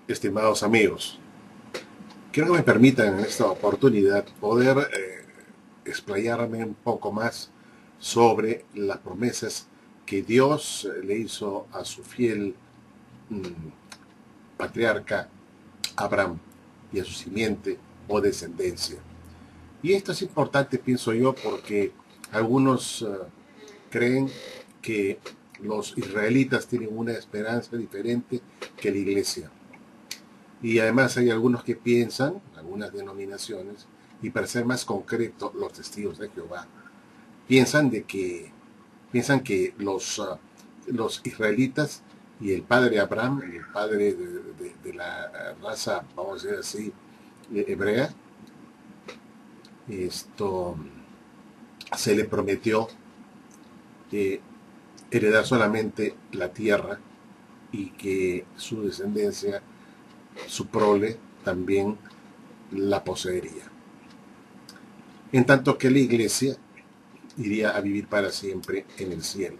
Estimados amigos, quiero que me permitan en esta oportunidad poder explayarme un poco más sobre las promesas que Dios le hizo a su fiel patriarca Abraham y a su simiente o descendencia. Y esto es importante, pienso yo, porque algunos creen que los israelitas tienen una esperanza diferente que la iglesia. Y además hay algunos que piensan, algunas denominaciones, y para ser más concreto, los testigos de Jehová, piensan que los israelitas y el padre Abraham, el padre de la raza, vamos a decir así, hebrea, se le prometió heredar solamente la tierra y que su descendencia, su prole, también la poseería. En tanto que la iglesia iría a vivir para siempre en el cielo.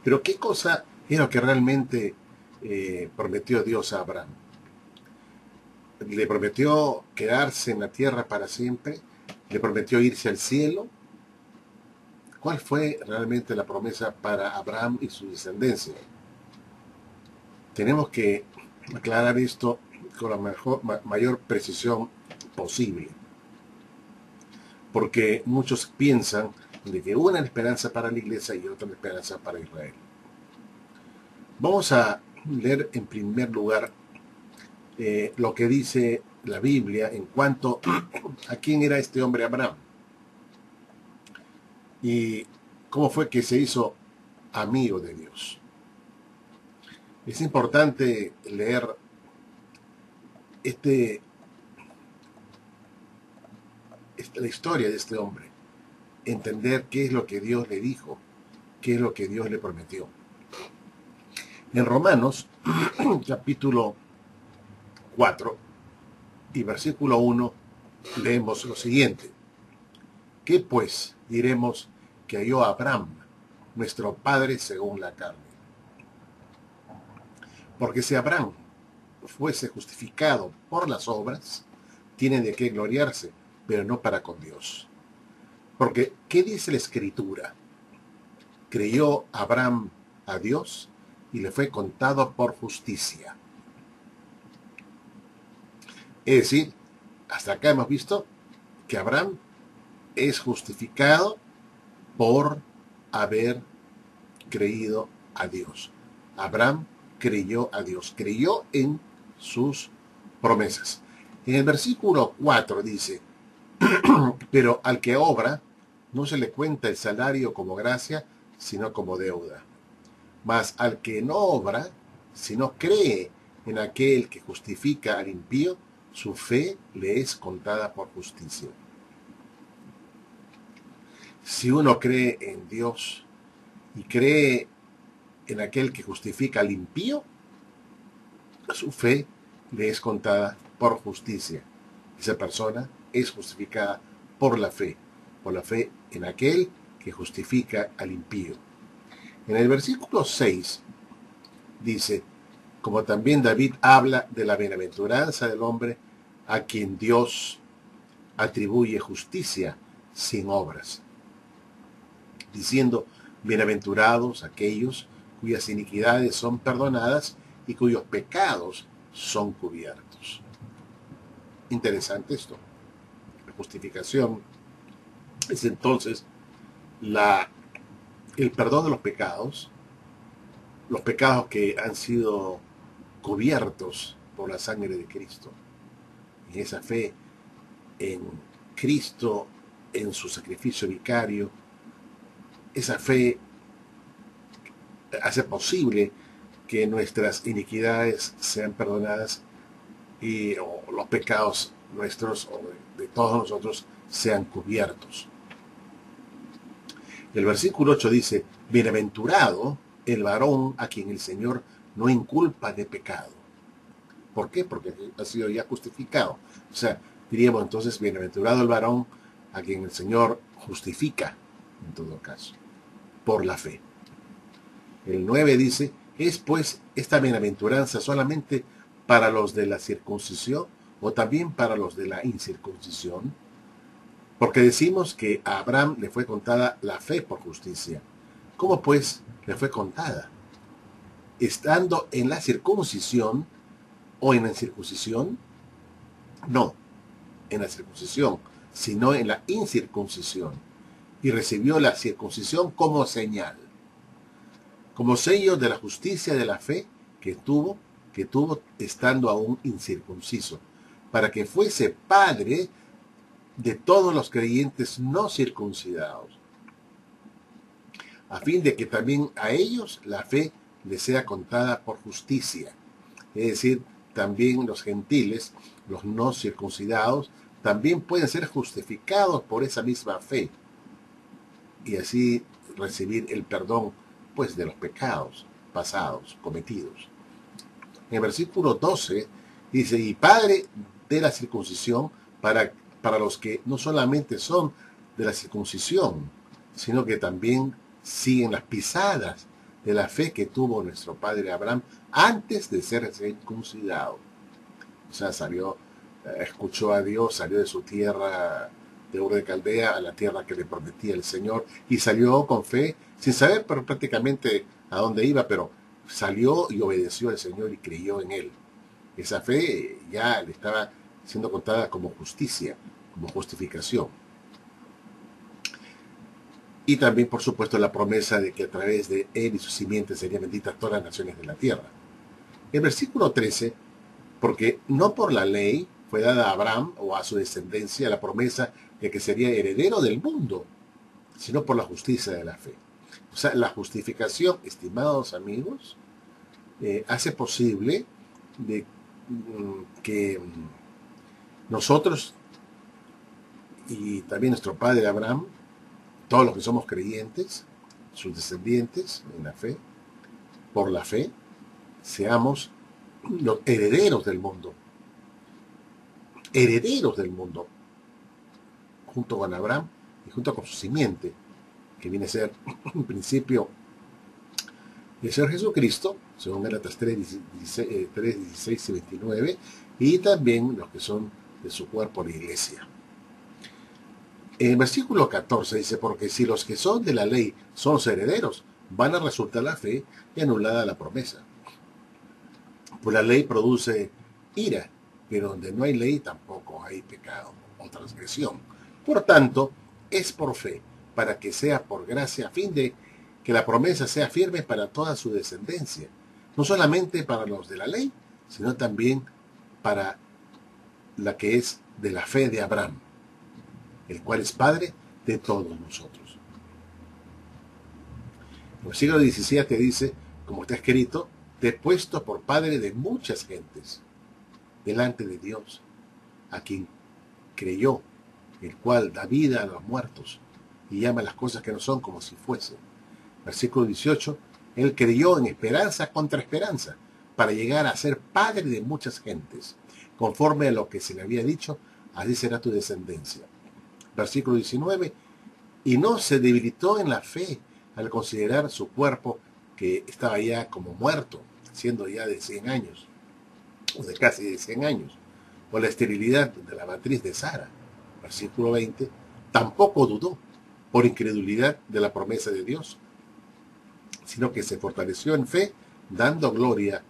Pero ¿qué cosa es lo que realmente prometió Dios a Abraham? ¿Le prometió quedarse en la tierra para siempre? ¿Le prometió irse al cielo? ¿Cuál fue realmente la promesa para Abraham y su descendencia? Tenemos que aclarar esto con la mayor precisión posible, porque muchos piensan de que una esperanza para la iglesia y otra esperanza para Israel. Vamos a leer en primer lugar lo que dice la Biblia en cuanto a quién era este hombre Abraham y cómo fue que se hizo amigo de Dios. Es importante leer la historia de este hombre, entender qué es lo que Dios le dijo, qué es lo que Dios le prometió. En Romanos, capítulo 4 y versículo 1, leemos lo siguiente: ¿qué pues diremos que halló Abraham, nuestro padre según la carne? Porque si Abraham fuese justificado por las obras, tiene de qué gloriarse, pero no para con Dios. Porque, ¿qué dice la Escritura? Creyó Abraham a Dios y le fue contado por justicia. Es decir, hasta acá hemos visto que Abraham es justificado por haber creído a Dios. Abraham creyó a Dios, creyó en sus promesas. En el versículo 4 dice: pero al que obra no se le cuenta el salario como gracia, sino como deuda. Mas al que no obra, sino cree en aquel que justifica al impío, su fe le es contada por justicia. Si uno cree en Dios y cree en aquel que justifica al impío, su fe le es contada por justicia. Esa persona es justificada por la fe en aquel que justifica al impío. En el versículo 6 dice: como también David habla de la bienaventuranza del hombre a quien Dios atribuye justicia sin obras, diciendo: bienaventurados aquellos cuyas iniquidades son perdonadas y cuyos pecados son cubiertos. Interesante esto. La justificación es entonces el perdón de los pecados que han sido cubiertos por la sangre de Cristo. Y esa fe en Cristo, en su sacrificio vicario, esa fe hace posible que nuestras iniquidades sean perdonadas y los pecados nuestros o de todos nosotros sean cubiertos. El versículo 8 dice, bienaventurado el varón a quien el Señor no inculpa de pecado. ¿Por qué? Porque ha sido ya justificado. O sea, diríamos entonces, bienaventurado el varón a quien el Señor justifica, en todo caso, por la fe. El 9 dice, ¿es pues esta bienaventuranza solamente para los de la circuncisión o también para los de la incircuncisión? Porque decimos que a Abraham le fue contada la fe por justicia. ¿Cómo pues le fue contada? ¿Estando en la circuncisión o en la incircuncisión? No, en la circuncisión, sino en la incircuncisión. Y recibió la circuncisión como señal, como sello de la justicia de la fe que tuvo estando aún incircunciso, para que fuese padre de todos los creyentes no circuncidados, a fin de que también a ellos la fe les sea contada por justicia. Es decir, también los gentiles, los no circuncidados, también pueden ser justificados por esa misma fe y así recibir el perdón, pues, de los pecados pasados, cometidos. En el versículo 12 dice, y padre de la circuncisión para los que no solamente son de la circuncisión, sino que también siguen las pisadas de la fe que tuvo nuestro padre Abraham antes de ser circuncidado. O sea, escuchó a Dios, salió de su tierra de Ur de Caldea a la tierra que le prometía el Señor y salió con fe, sin saber pero prácticamente a dónde iba, pero salió y obedeció al Señor y creyó en Él. Esa fe ya le estaba siendo contada como justicia, como justificación. Y también, por supuesto, la promesa de que a través de él y sus simientes serían benditas todas las naciones de la tierra. El versículo 13, porque no por la ley fue dada a Abraham o a su descendencia la promesa de que sería heredero del mundo, sino por la justicia de la fe. O sea, la justificación, estimados amigos, hace posible que nosotros y también nuestro padre Abraham, todos los que somos creyentes, sus descendientes en la fe, por la fe, seamos los herederos del mundo, junto con Abraham y junto con su simiente, que viene a ser en principio el Señor Jesucristo, según Gálatas 3, 16 y 29, y también los que son de su cuerpo, la iglesia. En el versículo 14 dice, porque si los que son de la ley son los herederos, van a resultar la fe y anulada la promesa. Pues la ley produce ira, pero donde no hay ley tampoco hay pecado o transgresión. Por tanto, es por fe, para que sea por gracia, a fin de que la promesa sea firme para toda su descendencia, no solamente para los de la ley, sino también para la que es de la fe de Abraham, el cual es Padre de todos nosotros. En el siglo XVII dice, como está escrito, te he puesto por Padre de muchas gentes, delante de Dios, a quien creyó, el cual da vida a los muertos y llama las cosas que no son como si fuesen. Versículo 18, él creyó en esperanza contra esperanza, para llegar a ser padre de muchas gentes, conforme a lo que se le había dicho, así será tu descendencia. Versículo 19, y no se debilitó en la fe al considerar su cuerpo que estaba ya como muerto, siendo ya de 100 años, o de casi de 100 años, por la esterilidad de la matriz de Sara. Versículo 20, tampoco dudó por incredulidad de la promesa de Dios, sino que se fortaleció en fe, dando gloria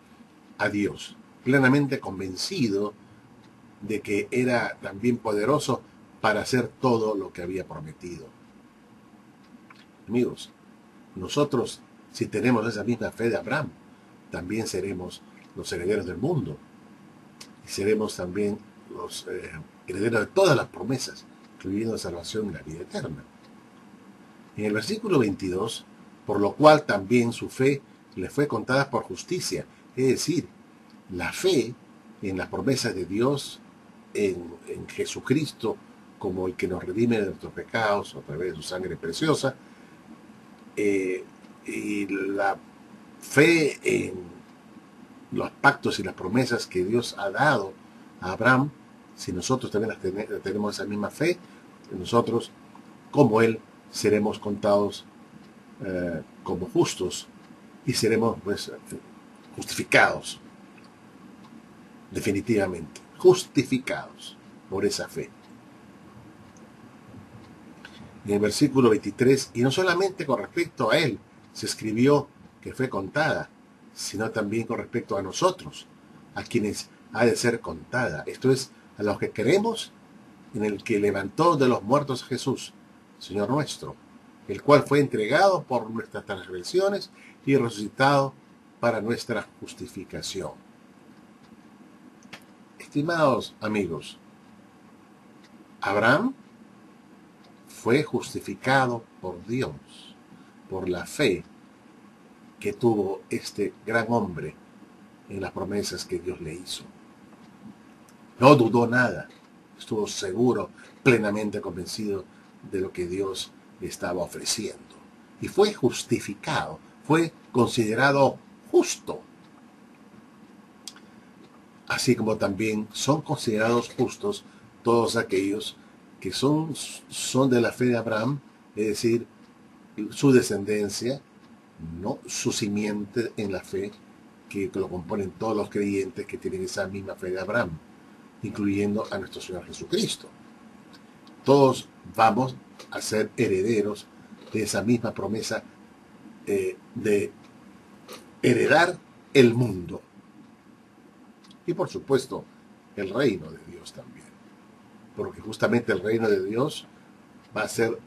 a Dios, plenamente convencido de que era también poderoso para hacer todo lo que había prometido. Amigos, nosotros, si tenemos esa misma fe de Abraham, también seremos los herederos del mundo y seremos también los herederos de todas las promesas, incluyendo la salvación y la vida eterna. En el versículo 22, por lo cual también su fe le fue contada por justicia, es decir, la fe en las promesas de Dios, en Jesucristo, como el que nos redime de nuestros pecados a través de su sangre preciosa, eh, y la fe en los pactos y las promesas que Dios ha dado a Abraham, si nosotros también tenemos esa misma fe, nosotros, como Él, seremos contados como justos y seremos pues justificados, definitivamente, justificados por esa fe. En el versículo 23, y no solamente con respecto a Él se escribió que fue contada, sino también con respecto a nosotros, a quienes ha de ser contada. Esto es, a los que creemos en el que levantó de los muertos a Jesús, Señor nuestro, el cual fue entregado por nuestras transgresiones y resucitado para nuestra justificación. Estimados amigos, Abraham fue justificado por Dios, por la fe que tuvo este gran hombre en las promesas que Dios le hizo. No dudó nada, estuvo seguro, plenamente convencido de lo que Dios le estaba ofreciendo. Y fue justificado, fue considerado justo. Así como también son considerados justos todos aquellos que son de la fe de Abraham, es decir, su descendencia, no su simiente en la fe, que lo componen todos los creyentes que tienen esa misma fe de Abraham, incluyendo a nuestro Señor Jesucristo. Todos vamos a ser herederos de esa misma promesa de heredar el mundo. Y por supuesto, el reino de Dios también. Porque justamente el reino de Dios va a ser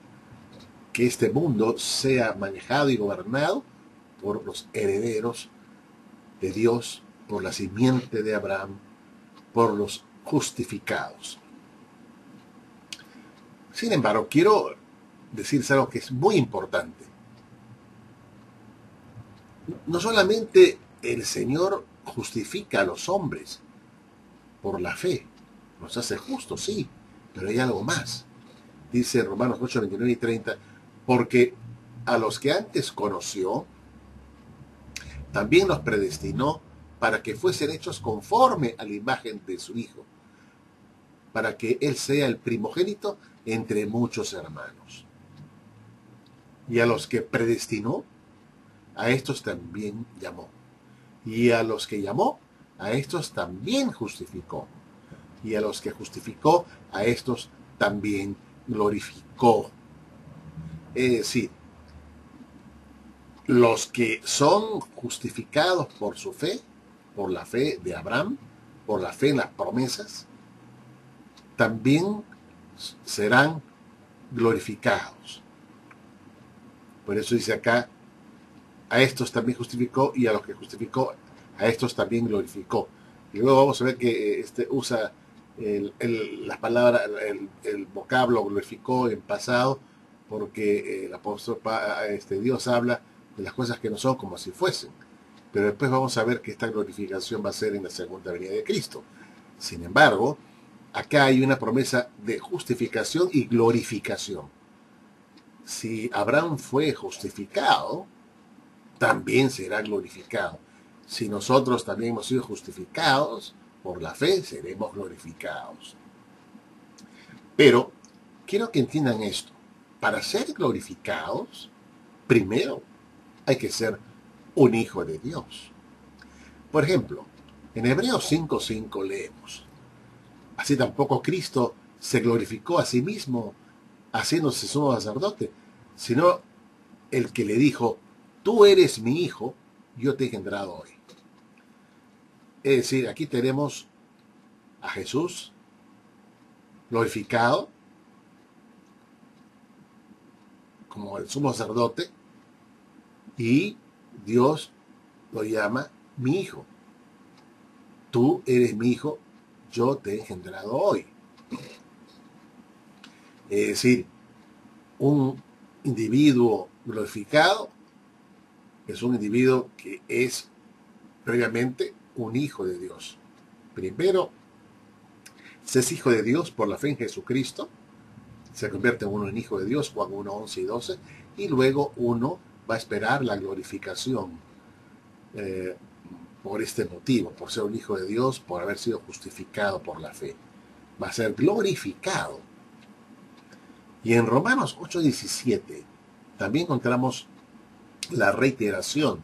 que este mundo sea manejado y gobernado por los herederos de Dios, por la simiente de Abraham, por los justificados. Sin embargo, quiero decirles algo que es muy importante. No solamente el Señor justifica a los hombres por la fe, nos hace justos, sí, pero hay algo más. Dice Romanos 8, 29 y 30, porque a los que antes conoció, también los predestinó para que fuesen hechos conforme a la imagen de su Hijo, para que Él sea el primogénito entre muchos hermanos. Y a los que predestinó, a estos también llamó. Y a los que llamó, a estos también justificó. Y a los que justificó, a estos también glorificó. Es decir, los que son justificados por su fe, por la fe de Abraham, por la fe en las promesas, también serán glorificados. Por eso dice acá, a estos también justificó, y a los que justificó, a estos también glorificó. Y luego vamos a ver que usa la palabra, el vocablo glorificó en pasado, porque el apóstol Dios habla de las cosas que no son como si fuesen. Pero después vamos a ver que esta glorificación va a ser en la segunda venida de Cristo. Sin embargo, acá hay una promesa de justificación y glorificación. Si Abraham fue justificado, también será glorificado. Si nosotros también hemos sido justificados por la fe, seremos glorificados. Pero quiero que entiendan esto. Para ser glorificados, primero hay que ser un hijo de Dios. Por ejemplo, en Hebreos 5:5 leemos: así tampoco Cristo se glorificó a sí mismo haciéndose sumo sacerdote, sino el que le dijo: tú eres mi hijo, yo te he engendrado hoy. Es decir, aquí tenemos a Jesús glorificado como el sumo sacerdote, y Dios lo llama mi hijo. Tú eres mi hijo, yo te he engendrado hoy. Es decir, un individuo glorificado es un individuo que es previamente un hijo de Dios. Primero, se es hijo de Dios por la fe en Jesucristo, se convierte uno en hijo de Dios, Juan 1, 11 y 12, y luego uno va a esperar la glorificación por este motivo, por ser un hijo de Dios, por haber sido justificado por la fe. Va a ser glorificado. Y en Romanos 8:17 también encontramos la reiteración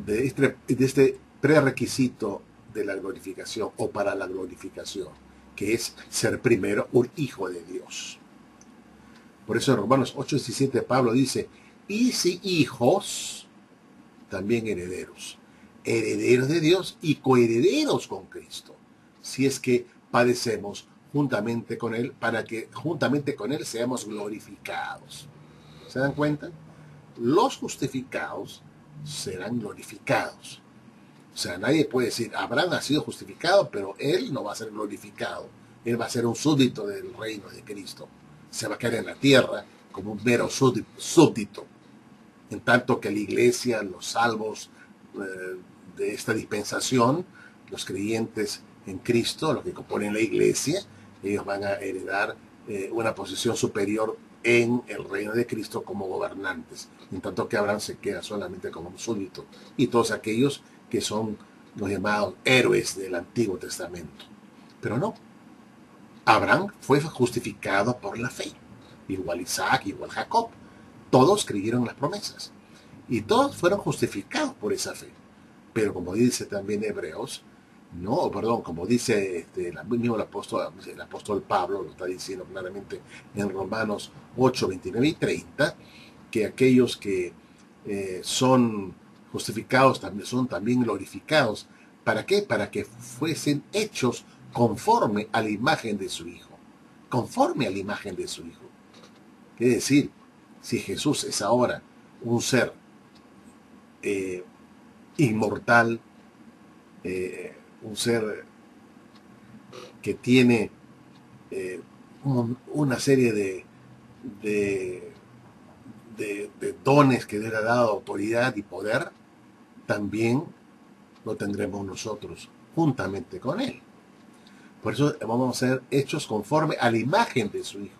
de este prerequisito de la glorificación o para la glorificación, que es ser primero un hijo de Dios. Por eso en Romanos 8:17 Pablo dice, y si hijos, también herederos, herederos de Dios y coherederos con Cristo, si es que padecemos juntamente con Él, para que juntamente con Él seamos glorificados. ¿Se dan cuenta? Los justificados serán glorificados. O sea, nadie puede decir, Abraham ha sido justificado, pero él no va a ser glorificado. Él va a ser un súbdito del reino de Cristo. Se va a quedar en la tierra como un mero súbdito. En tanto que la iglesia, los salvos de esta dispensación, los creyentes en Cristo, los que componen la iglesia, ellos van a heredar una posición superior en el reino de Cristo como gobernantes, en tanto que Abraham se queda solamente como un súbdito, y todos aquellos que son los llamados héroes del Antiguo Testamento. Pero no, Abraham fue justificado por la fe, igual Isaac, igual Jacob, todos creyeron las promesas, y todos fueron justificados por esa fe. Pero como dice también Hebreos, no, perdón, como dice el mismo el apóstol Pablo, lo está diciendo claramente en Romanos 8, 29 y 30, que aquellos que son justificados son también glorificados. ¿Para qué? Para que fuesen hechos conforme a la imagen de su Hijo. Conforme a la imagen de su Hijo. Quiere decir, si Jesús es ahora un ser inmortal, un ser que tiene una serie de dones que Dios le ha dado, autoridad y poder, también lo tendremos nosotros juntamente con Él. Por eso vamos a ser hechos conforme a la imagen de su Hijo.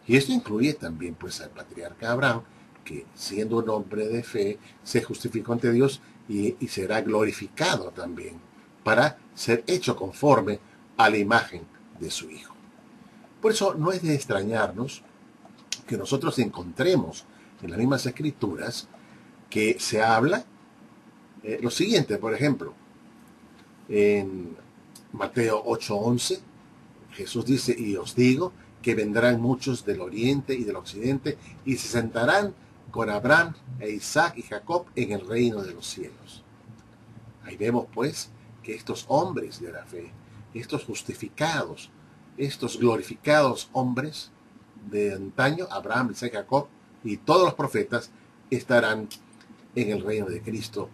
Y esto incluye también pues al patriarca Abraham, que siendo un hombre de fe, se justificó ante Dios y será glorificado también para ser hecho conforme a la imagen de su Hijo. Por eso no es de extrañarnos que nosotros encontremos en las mismas escrituras que se habla lo siguiente, por ejemplo, en Mateo 8:11, Jesús dice, y os digo que vendrán muchos del oriente y del occidente y se sentarán con Abraham e Isaac y Jacob en el reino de los cielos. Ahí vemos pues que estos hombres de la fe, estos justificados, estos glorificados hombres de antaño, Abraham, Isaac y Jacob y todos los profetas estarán en el reino de Cristo,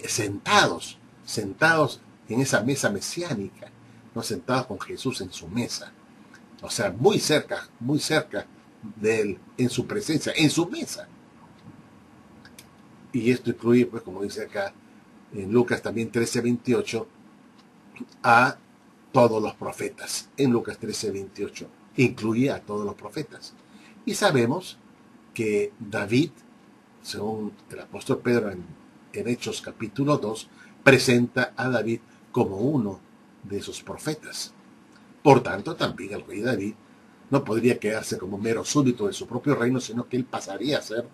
sentados en esa mesa mesiánica, no sentados con Jesús en su mesa. O sea, muy cerca de Él, en su presencia, en su mesa. Y esto incluye, pues, como dice acá, en Lucas también 13:28, a todos los profetas. En Lucas 13:28, incluye a todos los profetas. Y sabemos que David, según el apóstol Pedro en Hechos capítulo 2, presenta a David como uno de esos profetas. Por tanto, también el rey David no podría quedarse como mero súbdito de su propio reino, sino que él pasaría a ser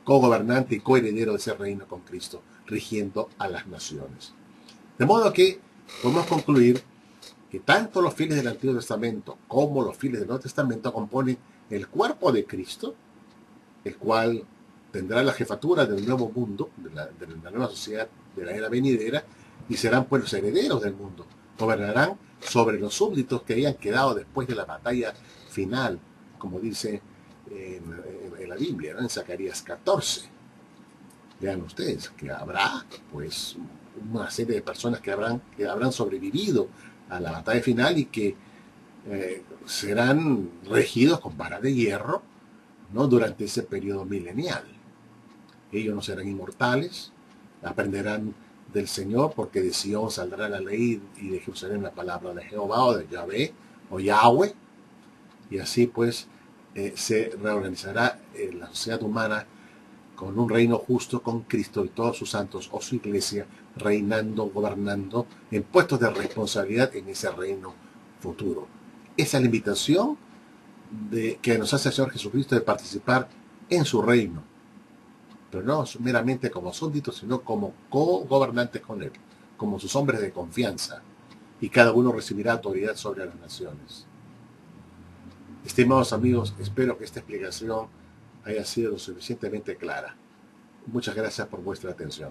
cogobernante y coheredero de ese reino con Cristo, rigiendo a las naciones. De modo que podemos concluir que tanto los fieles del Antiguo Testamento como los fieles del Nuevo Testamento componen el cuerpo de Cristo, el cual tendrá la jefatura del nuevo mundo, de la nueva sociedad de la era venidera, y serán pues los herederos del mundo. Gobernarán sobre los súbditos que hayan quedado después de la batalla final, como dice en la Biblia, ¿no? En Zacarías 14. Vean ustedes que habrá pues una serie de personas que habrán sobrevivido a la batalla final y que serán regidos con vara de hierro, ¿no? Durante ese periodo milenial. Ellos no serán inmortales, aprenderán del Señor, porque de Sion saldrá la ley y de Jerusalén la palabra de Jehová o de Yahvé o Yahweh, y así pues se reorganizará la sociedad humana con un reino justo, con Cristo y todos sus santos o su iglesia reinando, gobernando en puestos de responsabilidad en ese reino futuro. Esa es la invitación que nos hace el Señor Jesucristo de participar en su reino, pero no meramente como súbditos, sino como co-gobernantes con Él, como sus hombres de confianza, y cada uno recibirá autoridad sobre las naciones. Estimados amigos, espero que esta explicación haya sido lo suficientemente clara. Muchas gracias por vuestra atención.